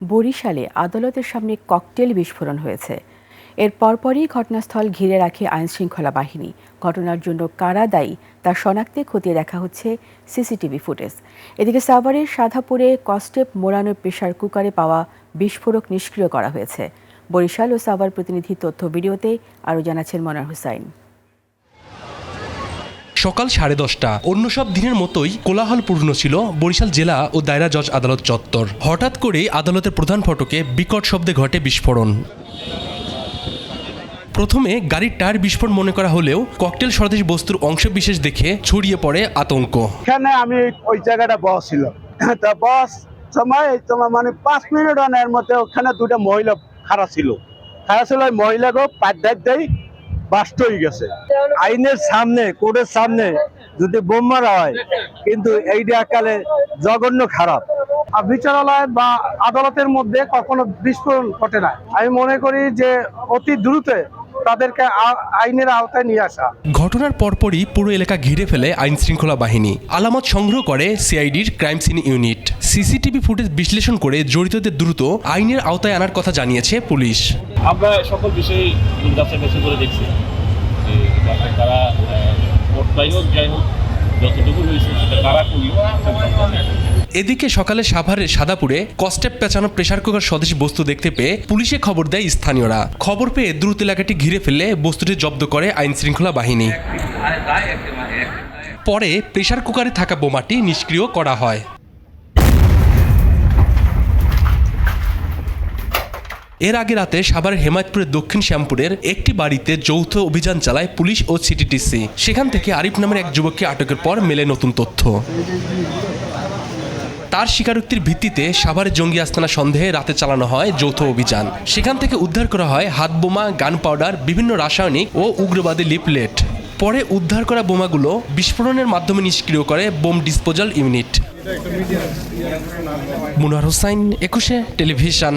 বরিশালে আদালতের সামনে ককটেল বিস্ফোরণ হয়েছে। এর পরপরই ঘটনাস্থল ঘিরে রাখে আইনশৃঙ্খলা বাহিনী। ঘটনার জন্য কারা দায়ী তা শনাক্তে খতিয়ে দেখা হচ্ছে সিসিটিভি ফুটেজ। এদিকে সাভারের সাধাপুরে কস্টেপ মোড়ানো প্রেসার কুকারে পাওয়া বিস্ফোরক নিষ্ক্রিয় করা হয়েছে। বরিশাল ও সাভার প্রতিনিধি তথ্য ভিডিওতে আরও জানাচ্ছেন মনার হুসাইন। সকাল 10:30 অন্য সব দিনের মতোই কোলাহলপূর্ণ ছিল বরিশাল জেলা ও দায়রা জজ আদালত চত্বর। হঠাৎ করে আদালতের প্রধান ফটকে বিকট শব্দে ঘটে বিস্ফোরণ। প্রথমে গাড়ির টায়ার বিস্ফোরণ মনে করা হলেও ককটেল সদৃশ বস্তুর অংশবিশেষ দেখে ছড়িয়ে পড়ে আতঙ্ক। এখানে আমি ওই জায়গাটা বস ছিল, তা বস সময় মানে 5 মিনিটের মধ্যে ওখানে দুটো মহিলা খাড়া ছিল ওই মহিলাকে পাদ্দার দেয় বাস্ট হয়ে গেছে। আইনের সামনে, কোর্টের সামনে যদি বোম মারা হয়, কিন্তু এইটা একালে জঘন্য খারাপ। বিচারালয় বা আদালতের মধ্যে কখনো বিস্ফোরণ ঘটে না। আমি মনে করি যে অতি দ্রুত তাদেরকে আইনের আওতায় নিয়ে আসা। ঘটনার পরপরই পুরো এলাকা ঘিরে ফেলে আইন শৃঙ্খলা বাহিনী। আলামত সংগ্রহ করে সিআইডির crime scene unit. CCTV footage বিশ্লেষণ করে জড়িতদের দ্রুত আইনের আওতায় আনার কথা জানিয়েছে পুলিশ। আমরা সকল বিষয়ে যাচাই করে দেখছি যে তারা যাই হোক যতটুকু হয়েছে সেটা কারা করল। এদিকে সকালে সাভারের সাদাপুরে কস্টেপ পেঁচানো প্রেসার কুকার সদৃশ বস্তু দেখতে পেয়ে পুলিশে খবর দেয় স্থানীয়রা। খবর পেয়ে দ্রুত এলাকাটি ঘিরে ফেললে বস্তুটি জব্দ করে আইন শৃঙ্খলা বাহিনী। পরে প্রেসার কুকারে থাকা বোমাটি নিষ্ক্রিয় করা হয়। এর আগে রাতে সাভারের হেমায়তপুরের দক্ষিণ শ্যামপুরের একটি বাড়িতে যৌথ অভিযান চালায় পুলিশ ও সিটিটিসি। সেখান থেকে আরিফ নামের এক যুবককে আটকের পর মেলে নতুন তথ্য। তার স্বীকারোক্তির ভিত্তিতে সাভারের জঙ্গি আস্তানা সন্দেহে রাতে চালানো হয় যৌথ অভিযান। সেখান থেকে উদ্ধার করা হয় হাত বোমা, গান পাউডার, বিভিন্ন রাসায়নিক ও উগ্রবাদী লিফলেট। পরে উদ্ধার করা বোমাগুলো বিস্ফোরণের মাধ্যমে নিষ্ক্রিয় করে bomb disposal unit. Munnar Hossain, 21 television.